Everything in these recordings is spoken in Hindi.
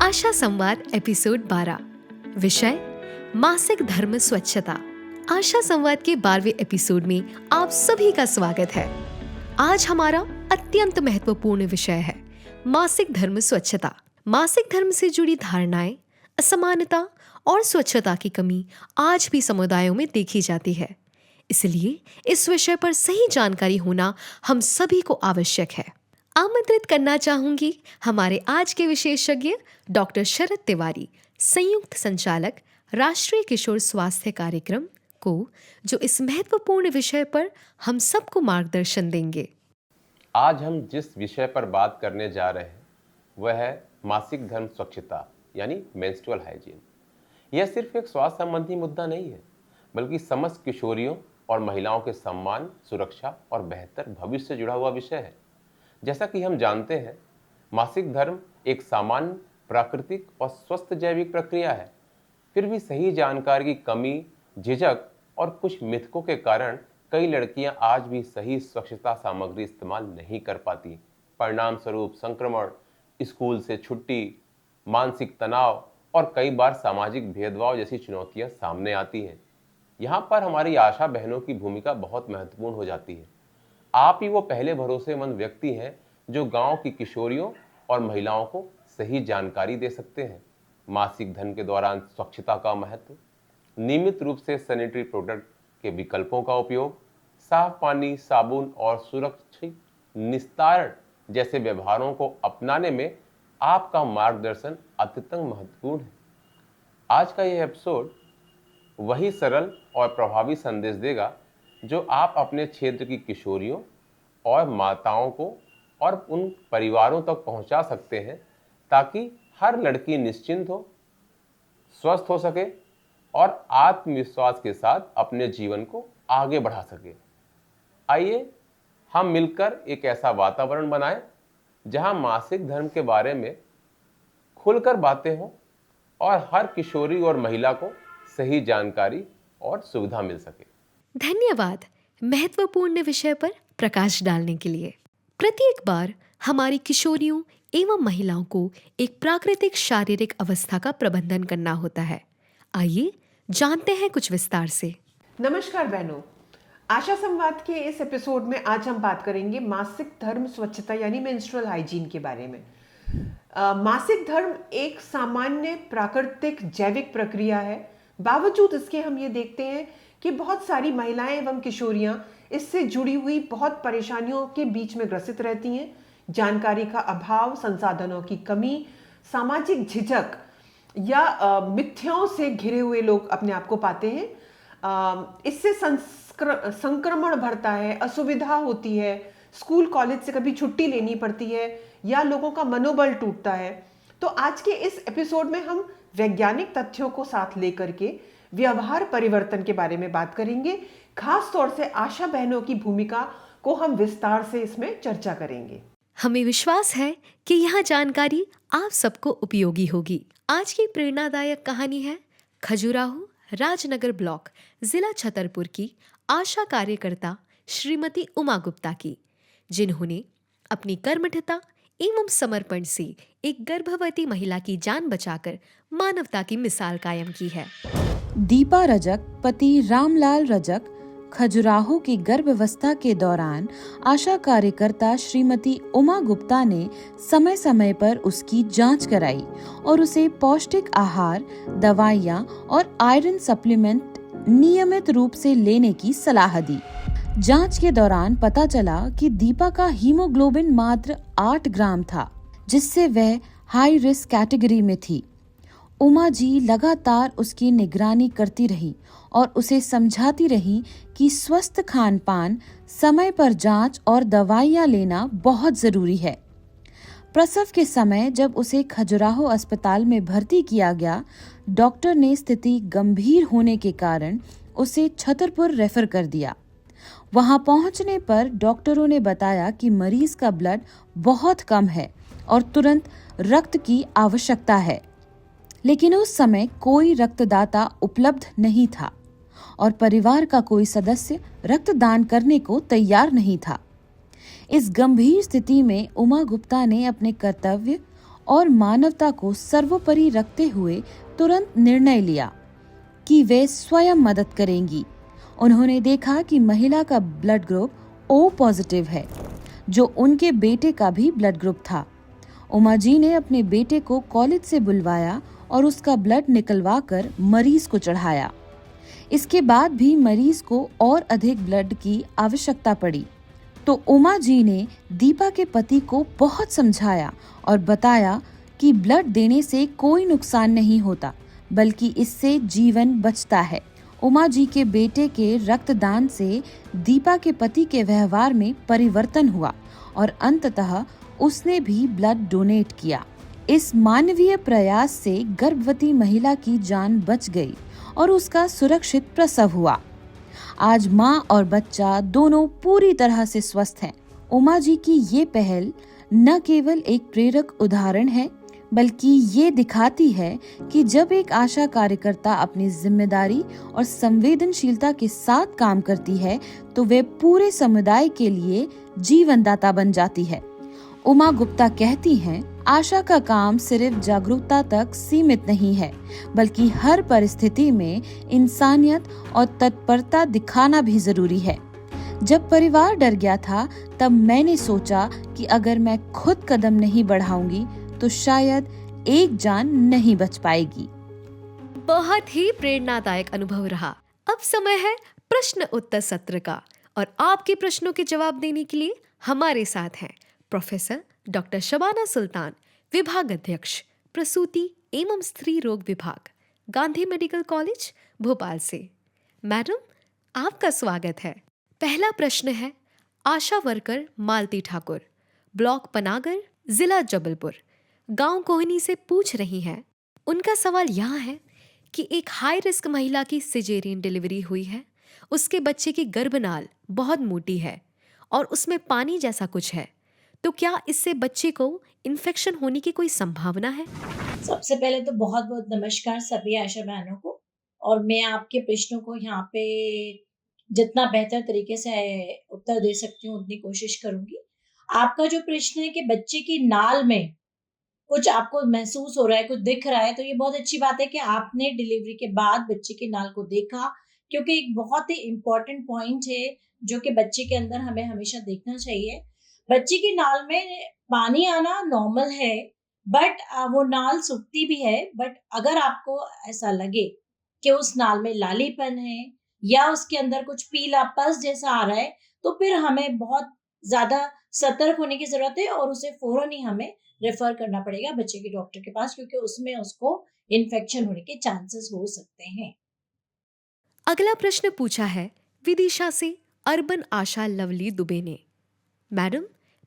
आशा संवाद एपिसोड 12। विषय मासिक धर्म स्वच्छता। आशा संवाद के 12वें एपिसोड में आप सभी का स्वागत है। आज हमारा अत्यंत महत्वपूर्ण विषय है मासिक धर्म स्वच्छता। मासिक धर्म से जुड़ी धारणाएं, असमानता और स्वच्छता की कमी आज भी समुदायों में देखी जाती है। इसलिए इस विषय पर सही जानकारी होना हम सभी को आवश्यक है। आमंत्रित करना चाहूंगी हमारे आज के विशेषज्ञ डॉक्टर शरद तिवारी, संयुक्त संचालक राष्ट्रीय किशोर स्वास्थ्य कार्यक्रम को, जो इस महत्वपूर्ण विषय पर हम सबको मार्गदर्शन देंगे। आज हम जिस विषय पर बात करने जा रहे हैं वह है मासिक धर्म स्वच्छता यानी मेंस्ट्रुअल हाइजीन। यह सिर्फ एक स्वास्थ्य संबंधी मुद्दा नहीं है, बल्कि समस्त किशोरियों और महिलाओं के सम्मान, सुरक्षा और बेहतर भविष्य से जुड़ा हुआ विषय है। जैसा कि हम जानते हैं, मासिक धर्म एक सामान्य, प्राकृतिक और स्वस्थ जैविक प्रक्रिया है। फिर भी सही जानकारी की कमी, झिझक और कुछ मिथकों के कारण कई लड़कियां आज भी सही स्वच्छता सामग्री इस्तेमाल नहीं कर पाती। परिणाम स्वरूप संक्रमण, स्कूल से छुट्टी, मानसिक तनाव और कई बार सामाजिक भेदभाव जैसी चुनौतियां सामने आती हैं। यहाँ पर हमारी आशा बहनों की भूमिका बहुत महत्वपूर्ण हो जाती है। आप ही वो पहले भरोसेमंद व्यक्ति हैं जो गांव की किशोरियों और महिलाओं को सही जानकारी दे सकते हैं। मासिक धर्म के दौरान स्वच्छता का महत्व, नियमित रूप से सैनिटरी प्रोडक्ट के विकल्पों का उपयोग, साफ पानी, साबुन और सुरक्षित निस्तारण जैसे व्यवहारों को अपनाने में आपका मार्गदर्शन अत्यंत महत्वपूर्ण है। आज का यह एपिसोड वही सरल और प्रभावी संदेश देगा जो आप अपने क्षेत्र की किशोरियों और माताओं को और उन परिवारों तक पहुंचा सकते हैं, ताकि हर लड़की निश्चिंत हो, स्वस्थ हो सके और आत्मविश्वास के साथ अपने जीवन को आगे बढ़ा सके। आइए हम मिलकर एक ऐसा वातावरण बनाएं जहां मासिक धर्म के बारे में खुलकर बातें हों और हर किशोरी और महिला को सही जानकारी और सुविधा मिल सके। धन्यवाद महत्वपूर्ण विषय पर प्रकाश डालने के लिए। प्रत्येक बार हमारी किशोरियों एवं महिलाओं को एक प्राकृतिक शारीरिक अवस्था का प्रबंधन करना होता है। आइए जानते हैं कुछ विस्तार से। नमस्कार बहनों, आशा संवाद के इस एपिसोड में आज हम बात करेंगे मासिक धर्म स्वच्छता यानी मेंस्ट्रुअल हाइजीन के बारे में। मासिक धर्म एक सामान्य, प्राकृतिक, जैविक प्रक्रिया है। बावजूद इसके हम ये देखते हैं कि बहुत सारी महिलाएं एवं किशोरियां इससे जुड़ी हुई बहुत परेशानियों के बीच में ग्रसित रहती हैं। जानकारी का अभाव, संसाधनों की कमी, सामाजिक झिझक या मिथ्याओं से घिरे हुए लोग अपने आप को पाते हैं। इससे संक्रमण बढ़ता है, असुविधा होती है, स्कूल कॉलेज से कभी छुट्टी लेनी पड़ती है या लोगों का मनोबल टूटता है। तो आज के इस एपिसोड में हम वैज्ञानिक तथ्यों को साथ लेकर के व्यवहार परिवर्तन के बारे में बात करेंगे। खास तौर से आशा बहनों की भूमिका को हम विस्तार से इसमें चर्चा करेंगे। हमें विश्वास है कि यह जानकारी आप सबको उपयोगी होगी। आज की प्रेरणादायक कहानी है खजुराहो राजनगर ब्लॉक, जिला छतरपुर की आशा कार्यकर्ता श्रीमती उमा गुप्ता की, जिन्होंने अपनी कर्मठता एवं समर्पण से एक गर्भवती महिला की जान बचाकर मानवता की मिसाल कायम की है। दीपा रजक पति रामलाल रजक खजुराहो की गर्भावस्था के दौरान आशा कार्यकर्ता श्रीमती उमा गुप्ता ने समय समय पर उसकी जांच कराई और उसे पौष्टिक आहार, दवाइयां और आयरन सप्लीमेंट नियमित रूप से लेने की सलाह दी। जांच के दौरान पता चला कि दीपा का हीमोग्लोबिन मात्र 8 ग्राम था, जिससे वह हाई रिस्क कैटेगरी में थी। उमा जी लगातार उसकी निगरानी करती रही और उसे समझाती रही कि स्वस्थ खान पान, समय पर जांच और दवाइयां लेना बहुत जरूरी है। प्रसव के समय जब उसे खजुराहो अस्पताल में भर्ती किया गया, डॉक्टर ने स्थिति गंभीर होने के कारण उसे छतरपुर रेफर कर दिया। वहां पहुंचने पर डॉक्टरों ने बताया कि मरीज का ब्लड बहुत कम है और तुरंत रक्त की आवश्यकता है, लेकिन उस समय कोई रक्तदाता उपलब्ध नहीं था और परिवार का कोई सदस्य रक्तदान करने को तैयार नहीं था। इस गंभीर स्थिति में उमा गुप्ता ने अपने कर्तव्य और मानवता को सर्वोपरि रखते हुए तुरंत निर्णय लिया कि वे स्वयं मदद करेंगी। उन्होंने देखा कि महिला का ब्लड ग्रुप ओ पॉजिटिव है, जो उनके बेटे का भी ब्लड ग्रुप था। उमा जी ने अपने बेटे को कॉलेज से बुलवाया और उसका ब्लड निकलवा कर मरीज को चढ़ाया। इसके बाद भी मरीज को और अधिक ब्लड की आवश्यकता पड़ी, तो उमा जी ने दीपा के पति को बहुत समझाया और बताया कि ब्लड देने से कोई नुकसान नहीं होता, बल्कि इससे जीवन बचता है। उमा जी के बेटे के रक्तदान से दीपा के पति के व्यवहार में परिवर्तन हुआ और अंततः उसने भी ब्लड डोनेट किया। इस मानवीय प्रयास से गर्भवती महिला की जान बच गई और उसका सुरक्षित प्रसव हुआ। आज माँ और बच्चा दोनों पूरी तरह से स्वस्थ हैं। उमा जी की ये पहल न केवल एक प्रेरक उदाहरण है, बल्कि ये दिखाती है कि जब एक आशा कार्यकर्ता अपनी जिम्मेदारी और संवेदनशीलता के साथ काम करती है, तो वे पूरे समुदाय के लिए जीवनदाता बन जाती है। उमा गुप्ता कहती हैं, आशा का काम सिर्फ जागरूकता तक सीमित नहीं है, बल्कि हर परिस्थिति में इंसानियत और तत्परता दिखाना भी जरूरी है। जब परिवार डर गया था, तब मैंने सोचा कि अगर मैं खुद कदम नहीं बढ़ाऊंगी तो शायद एक जान नहीं बच पाएगी। बहुत ही प्रेरणादायक अनुभव रहा। अब समय है प्रश्न उत्तर सत्र का, और आपके प्रश्नों के जवाब देने के लिए हमारे साथ हैं प्रोफेसर डॉक्टर शबाना सुल्तान, विभाग अध्यक्ष प्रसूति एवं स्त्री रोग विभाग, गांधी मेडिकल कॉलेज भोपाल से। मैडम, आपका स्वागत है। पहला प्रश्न है, आशा वर्कर मालती ठाकुर, ब्लॉक पनागर, जिला जबलपुर, गांव कोहनी से पूछ रही हैं। उनका सवाल यहाँ है कि एक हाई रिस्क महिला की सिजेरियन डिलीवरी हुई है। उसके बच्चे की गर्भनाल बहुत मोटी है और उसमें पानी जैसा कुछ है, तो क्या इससे बच्चे को इन्फेक्शन होने की कोई संभावना है? सबसे पहले तो बहुत बहुत नमस्कार सभी आशा बहनों को, और मैं आपके प्रश्नों को यहाँ पे जितना बेहतर तरीके से उत्तर दे सकती हूँ उतनी कोशिश करूंगी। आपका जो प्रश्न है कि बच्चे की नाल में कुछ आपको महसूस हो रहा है, कुछ दिख रहा है, तो ये बहुत अच्छी बात है कि आपने डिलीवरी के बाद बच्चे की नाल को देखा, क्योंकि एक बहुत ही इम्पोर्टेंट पॉइंट है जो कि बच्चे के अंदर हमें हमेशा देखना चाहिए। बच्चे की नाल में पानी आना नॉर्मल है, बट वो नाल सूखती भी है। बट अगर आपको ऐसा लगे कि उस नाल में लालीपन है या उसके अंदर कुछ पीला पस जैसा आ रहा है, तो फिर हमें बहुत ज्यादा सतर्क होने की जरूरत है और उसे फौरन ही हमें रेफर करना पड़ेगा बच्चे के डॉक्टर के पास, क्योंकि उसमें उसको इन्फेक्शन होने के चांसेस हो सकते हैं। अगला प्रश्न पूछा है विदिशा से अर्बन आशा लवली दुबे ने। मैडम,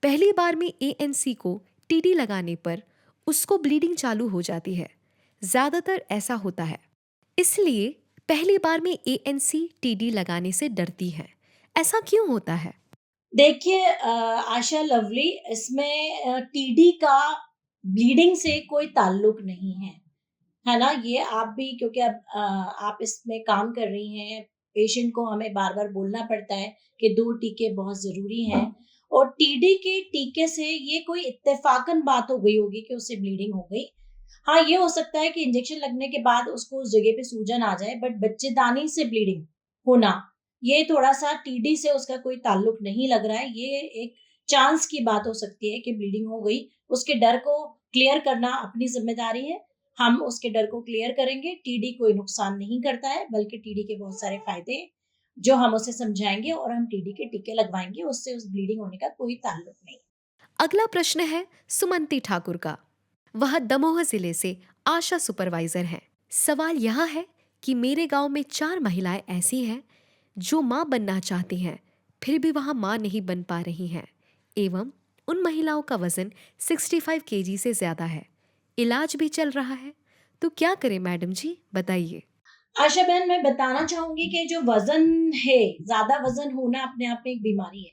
पहली बार में एएनसी को टीडी लगाने पर उसको ब्लीडिंग चालू हो जाती है। ज्यादातर ऐसा होता है, इसलिए पहली बार में एएनसी टीडी लगाने से डरती है। ऐसा क्यों होता है? देखिए आशा लवली, इसमें टीडी का ब्लीडिंग से कोई ताल्लुक नहीं है ना। ये आप भी, क्योंकि अब आप इसमें काम कर रही हैं, पेशेंट को हमें बार बार बोलना पड़ता है कि 2 टीके बहुत जरूरी हैं, और टीडी के टीके से ये कोई इत्तेफाकन बात हो गई होगी कि उससे ब्लीडिंग हो गई। हाँ, ये हो सकता है कि इंजेक्शन लगने के बाद उसको उस जगह पे सूजन आ जाए, बट बच्चेदानी से ब्लीडिंग होना, ये थोड़ा सा टीडी से उसका कोई ताल्लुक नहीं लग रहा है। ये एक चांस की बात हो सकती है कि ब्लीडिंग हो गई। उसके डर को क्लियर करना अपनी जिम्मेदारी है, हम उसके डर को क्लियर करेंगे। टीडी कोई नुकसान नहीं करता है, बल्कि टीडी के बहुत सारे फायदे हैं जो हम उसे समझाएंगे और हम टीडी के टीके लगवाएंगे। उससे उस ब्लीडिंग होने का कोई ताल्लुक नहीं। अगला प्रश्न है सुमंती ठाकुर का। वह दमोह जिले से आशा सुपरवाइजर हैं। सवाल यह है कि मेरे गांव में 4 महिलाएं ऐसी हैं जो मां बनना चाहती हैं, फिर भी वहां मां नहीं बन पा रही हैं, एवं उन महिलाओं का वजन 65 केजी से ज्यादा है। इलाज भी चल रहा है, तो क्या करें मैडम जी, बताइए। आशा बहन, मैं बताना चाहूंगी कि जो वजन है, ज्यादा वजन होना अपने आप में एक बीमारी है।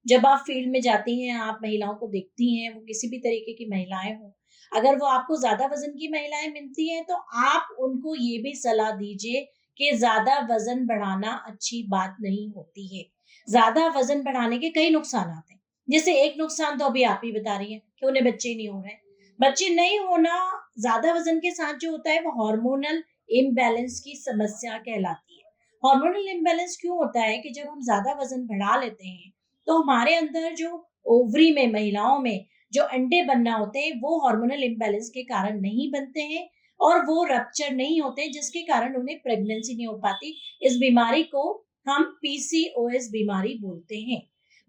जब आप फील्ड में जाती हैं, आप महिलाओं को देखती हैं, वो किसी भी तरीके की महिलाएं हों, अगर वो आपको ज्यादा वजन की महिलाएं मिलती हैं, तो आप उनको ये भी सलाह दीजिए कि ज्यादा वजन बढ़ाना अच्छी बात नहीं होती है। ज्यादा वजन बढ़ाने के कई नुकसान आते हैं। जैसे एक नुकसान तो अभी आप ही बता रही हैं कि उन्हें बच्चे नहीं हो रहे हैं। बच्चे नहीं होना ज्यादा वजन के साथ जो होता है वो हार्मोनल इम्बैलेंस की समस्या कहलाती है। हार्मोनल इम्बैलेंस क्यों होता है कि जब हम ज्यादा वजन बढ़ा लेते हैं तो हमारे अंदर जो ओवरी में महिलाओं में जो अंडे बनना होते हैं वो हार्मोनल इम्बैलेंस के कारण नहीं बनते हैं और वो रप्चर नहीं होते, जिसके कारण उन्हें प्रेगनेंसी नहीं हो पाती। इस बीमारी को हम पीसीओएस बीमारी बोलते हैं।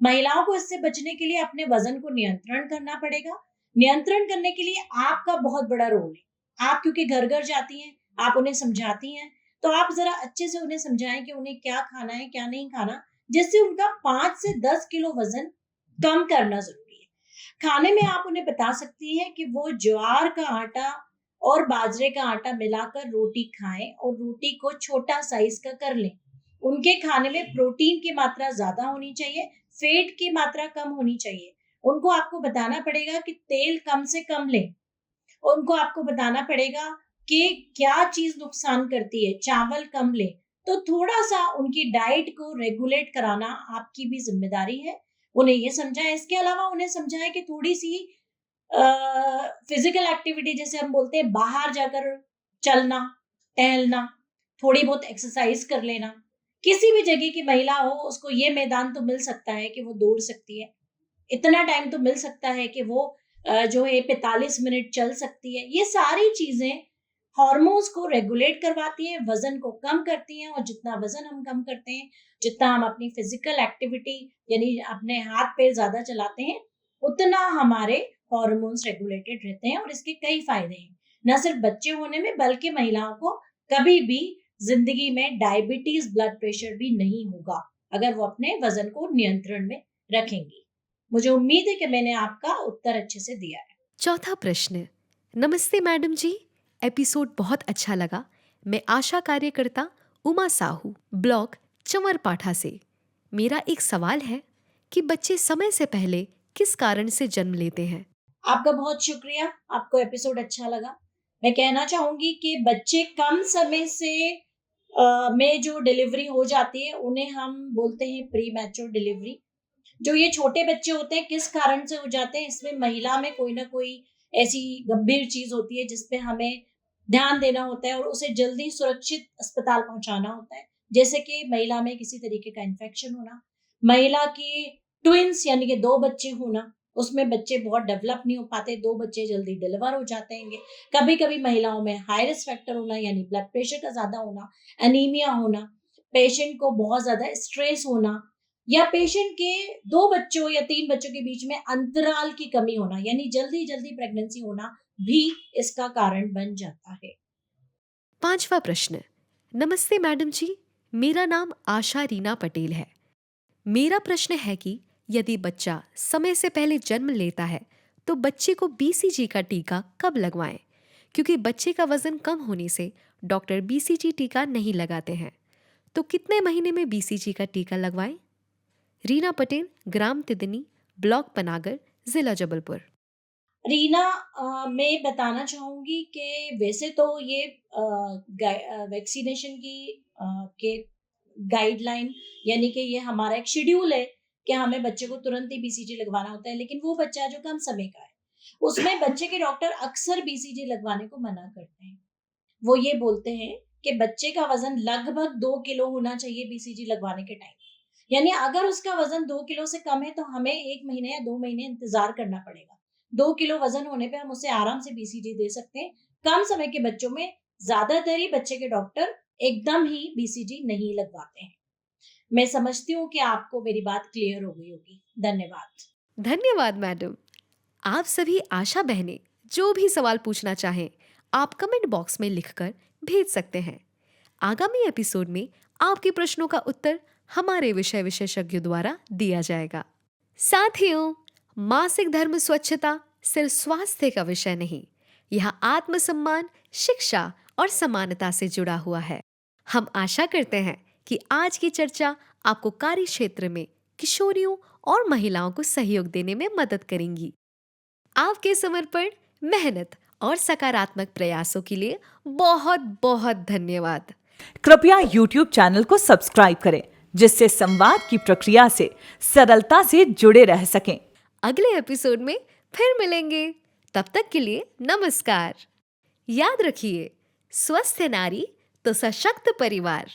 महिलाओं को इससे बचने के लिए अपने वजन को नियंत्रण करना पड़ेगा। नियंत्रण करने के लिए आपका बहुत बड़ा रोल है। आप क्योंकि घर घर जाती हैं, आप उन्हें समझाती हैं, तो आप जरा अच्छे से उन्हें समझाएं कि उन्हें क्या खाना है क्या नहीं खाना, जिससे उनका 5 से 10 किलो वजन कम करना जरूरी है। खाने में आप उन्हें बता सकती हैं कि वो ज्वार का आटा और बाजरे का आटा मिलाकर रोटी खाएं और रोटी को छोटा साइज का कर लें। उनके खाने में प्रोटीन की मात्रा ज्यादा होनी चाहिए, फैट की मात्रा कम होनी चाहिए। उनको आपको बताना पड़ेगा कि तेल कम से कम लें। उनको आपको बताना पड़ेगा कि क्या चीज नुकसान करती है, चावल कम लें। तो थोड़ा सा उनकी डाइट को रेगुलेट कराना आपकी भी जिम्मेदारी है। उन्हें ये समझाएं। इसके अलावा उन्हें समझाएं कि थोड़ी सी फिजिकल एक्टिविटी, जैसे हम बोलते हैं बाहर जाकर चलना, टहलना, थोड़ी बहुत एक्सरसाइज कर लेना। किसी भी जगह की महिला हो उसको ये मैदान तो मिल सकता है कि वो दौड़ सकती है, इतना टाइम तो मिल सकता है कि वो जो है 45 मिनट चल सकती है। ये सारी चीजें हार्मोन्स को रेगुलेट करवाती हैं, वजन को कम करती हैं, और जितना वजन हम कम करते हैं, जितना हम अपनी फिजिकल एक्टिविटी यानी अपने हाथ पैर ज्यादा चलाते हैं, उतना हमारे हार्मोन्स रेगुलेटेड रहते हैं। और इसके कई फायदे हैं, न सिर्फ बच्चे होने में बल्कि महिलाओं को कभी भी जिंदगी में डायबिटीज, ब्लड प्रेशर भी नहीं होगा अगर वो अपने वजन को नियंत्रण में रखेंगी। मुझे उम्मीद है कि मैंने आपका उत्तर अच्छे से दिया है। चौथा प्रश्न। नमस्ते मैडम जी, एपिसोड बहुत अच्छा लगा। मैं आशा कार्यकर्ता उमा साहू, ब्लॉक चंवरपाठा से। मेरा एक सवाल है कि बच्चे समय से पहले किस कारण से जन्म लेते हैं? आपका बहुत शुक्रिया, आपको एपिसोड अच्छा लगा। मैं कहना चाहूंगी कि बच्चे कम समय से में जो डिलीवरी हो जाती है उन्हें हम बोलते हैं प्री मैच्योर डिलीवरी। जो ये छोटे बच्चे होते हैं किस कारण से हो जाते हैं, इसमें महिला में कोई ना कोई ऐसी गंभीर चीज होती है जिसपे हमें ध्यान देना होता है और उसे जल्दी सुरक्षित अस्पताल पहुंचाना होता है। जैसे कि महिला में किसी तरीके का इन्फेक्शन होना, महिला की ट्विंस यानी कि 2 बच्चे होना, उसमें बच्चे बहुत डेवलप नहीं हो पाते, 2 बच्चे जल्दी डिलीवर हो जाते हैं। कभी कभी महिलाओं में हाई रिस्क फैक्टर होना यानी ब्लड प्रेशर का ज्यादा होना, एनीमिया होना, पेशेंट को बहुत ज्यादा स्ट्रेस होना, या पेशेंट के 2 बच्चों या 3 बच्चों के बीच में अंतराल की कमी होना यानी जल्दी जल्दी प्रेगनेंसी होना भी इसका कारण बन जाता है। 5वां प्रश्न। नमस्ते मैडम जी, मेरा नाम आशा रीना पटेल है। मेरा प्रश्न है कि यदि बच्चा समय से पहले जन्म लेता है तो बच्चे को बीसीजी का टीका कब लगवाएं? क्योंकि बच्चे का वजन कम होने से डॉक्टर बीसीजी टीका नहीं लगाते हैं। तो कितने महीने में बीसीजी का टीका लगवाएं? रीना पटेल, ग्राम तिदनी, ब्लॉक पनागर, जिला जबलपुर। रीना, मैं बताना चाहूंगी कि वैसे तो ये वैक्सीनेशन के गाइडलाइन यानी कि ये हमारा एक शेड्यूल है कि हमें बच्चे को तुरंत ही बीसीजी लगवाना होता है, लेकिन वो बच्चा जो कम समय का है उसमें बच्चे के डॉक्टर अक्सर बीसीजी लगवाने को मना करते हैं। वो ये बोलते हैं कि बच्चे का वजन लगभग 2 किलो होना चाहिए बीसीजी लगवाने के टाइम। यानी अगर उसका वजन 2 किलो से कम है तो हमें 1 महीने या 2 महीने इंतजार करना पड़ेगा। 2 किलो वजन होने पे हम उसे आराम से बीसीजी दे सकते हैं। कम समय के बच्चों में ज्यादातर ही बच्चे के डॉक्टर एकदम ही बीसीजी नहीं लगवाते हैं। मैं समझती हूँ कि आपको मेरी बात क्लियर हो गई होगी। धन्यवाद। धन्यवाद मैडम। आप सभी आशा बहनें जो भी सवाल पूछना चाहें आप कमेंट बॉक्स में लिखकर भेज सकते हैं। आगामी एपिसोड में आपके प्रश्नों का उत्तर हमारे विषय विशेषज्ञों द्वारा दिया जाएगा। साथियों, मासिक धर्म स्वच्छता सिर्फ स्वास्थ्य का विषय नहीं, यह आत्मसम्मान, शिक्षा और समानता से जुड़ा हुआ है। हम आशा करते हैं कि आज की चर्चा आपको कार्य क्षेत्र में किशोरियों और महिलाओं को सहयोग देने में मदद करेंगी। आपके समर्पण, मेहनत और सकारात्मक प्रयासों के लिए बहुत बहुत धन्यवाद। कृपया YouTube चैनल को सब्सक्राइब करें जिससे संवाद की प्रक्रिया से सरलता से जुड़े रह सकें। अगले एपिसोड में फिर मिलेंगे। तब तक के लिए नमस्कार। याद रखिए, स्वस्थ नारी तो सशक्त परिवार।